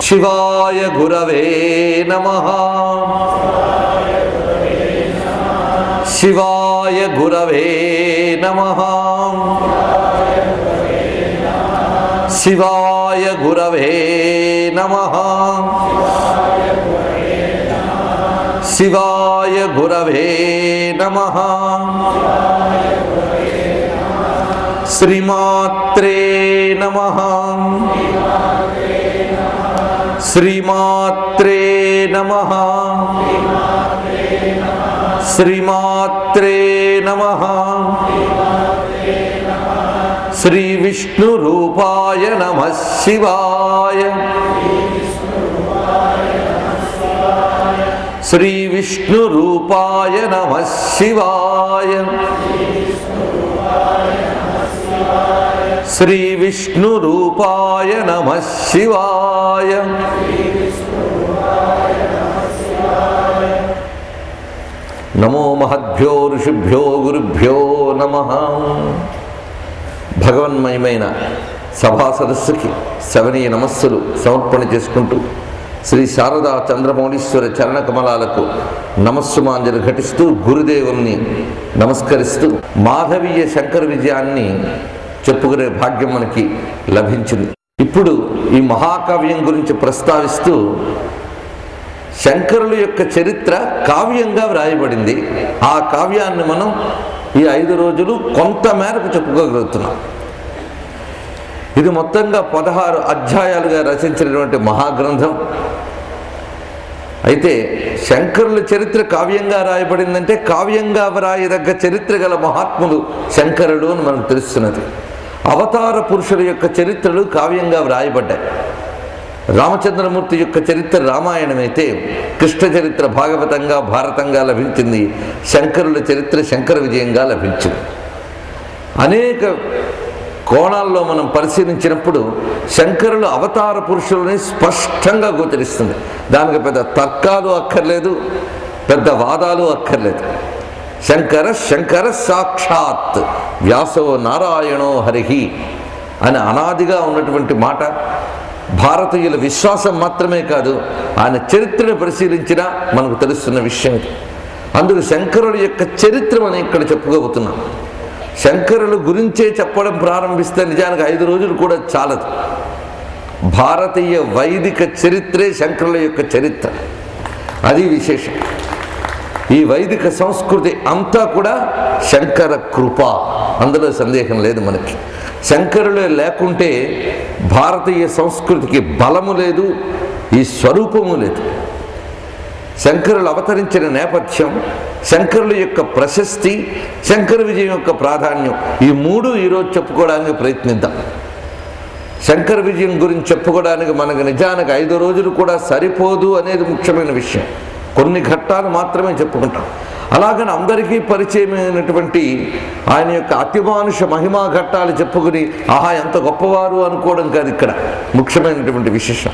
शिवाय गुरवे नमः। शिवाय गुरवे नमः। शिवाय गुरवे नमः। शिवाय गुरवे नमः। श्रीमात्रे नमः। श्रीमात्रे नमः। श्रीमात्रे नमः। श्री विष्णु रूपाय नमः शिवाय। श्री विष्णु रूपाय नमः शिवाय। श्री विष्णु रूपाय नमः शिवाय। नमो महद्भ्यो ऋषिभ्यो गुरुभ्यो नमः। భగవన్మయమైన సభా సదస్సుకి సవనీయ నమస్సులు సమర్పణ చేసుకుంటూ శ్రీ శారదా చంద్రమౌళీశ్వర చరణ కమలాలకు నమస్సుమాంజలి ఘటిస్తూ గురుదేవుల్ని నమస్కరిస్తూ మాధవీయ శంకర విజయాన్ని చెప్పుకునే భాగ్యం మనకి లభించింది. ఇప్పుడు ఈ మహాకావ్యం గురించి ప్రస్తావిస్తూ శంకరుల యొక్క చరిత్ర కావ్యంగా వ్రాయబడింది. ఆ కావ్యాన్ని మనం ఈ 5 రోజులు కొంత మేరకు చెప్పుకోగలుగుతున్నాం. ఇది మొత్తంగా 16 అధ్యాయాలుగా రచించినటువంటి మహాగ్రంథం. అయితే శంకరుల చరిత్ర కావ్యంగా రాయబడిందంటే కావ్యంగా వ్రాయదగ్గ చరిత్ర గల మహాత్ములు శంకరుడు అని మనకు తెలుస్తున్నది. అవతార పురుషుల యొక్క చరిత్రలు కావ్యంగా వ్రాయబడ్డాయి. రామచంద్రమూర్తి యొక్క చరిత్ర రామాయణమైతే కృష్ణ చరిత్ర భాగవతంగా భారతంగా లభించింది. శంకరుల చరిత్ర శంకర విజయంగా లభించింది. అనేక కోణాల్లో మనం పరిశీలించినప్పుడు శంకరులు అవతార పురుషులని స్పష్టంగా గోచరిస్తుంది. దానికి పెద్ద తర్కాలు అక్కర్లేదు, పెద్ద వాదాలు అక్కర్లేదు. శంకర శంకర సాక్షాత్ వ్యాసో నారాయణో హరిహి అని అనాదిగా ఉన్నటువంటి మాట భారతీయుల విశ్వాసం మాత్రమే కాదు, ఆయన చరిత్రను పరిశీలించినా మనకు తెలుస్తున్న విషయం. అందుకు శంకరుల యొక్క చరిత్ర మనం ఇక్కడ చెప్పుకోబోతున్నాం. శంకరుల గురించే చెప్పడం ప్రారంభిస్తే నిజానికి 5 రోజులు కూడా చాలదు. భారతీయ వైదిక చరిత్రే శంకరుల యొక్క చరిత్ర. అది విశేషం. ఈ వైదిక సంస్కృతి అంతా కూడా శంకర కృప, అందులో సందేహం లేదు మనకి. శంకరులే లేకుంటే భారతీయ సంస్కృతికి బలము లేదు, ఈ స్వరూపము లేదు. శంకరులు అవతరించిన నేపథ్యం, శంకరుల యొక్క ప్రశస్తి, శంకర విజయం యొక్క ప్రాధాన్యం, ఈ 3 ఈరోజు చెప్పుకోవడానికి ప్రయత్నిద్దాం. శంకర విజయం గురించి చెప్పుకోవడానికి మనకు నిజానికి 5 రోజులు కూడా సరిపోదు అనేది ముఖ్యమైన విషయం. కొన్ని ఘట్టాలు మాత్రమే చెప్పుకుంటాం. అలాగని అందరికీ పరిచయమైనటువంటి ఆయన యొక్క అతిమానుష మహిమా ఘట్టాలు చెప్పుకుని ఆహా ఎంత గొప్పవారు అనుకోవడం కాదు ఇక్కడ ముఖ్యమైనటువంటి విశేషం.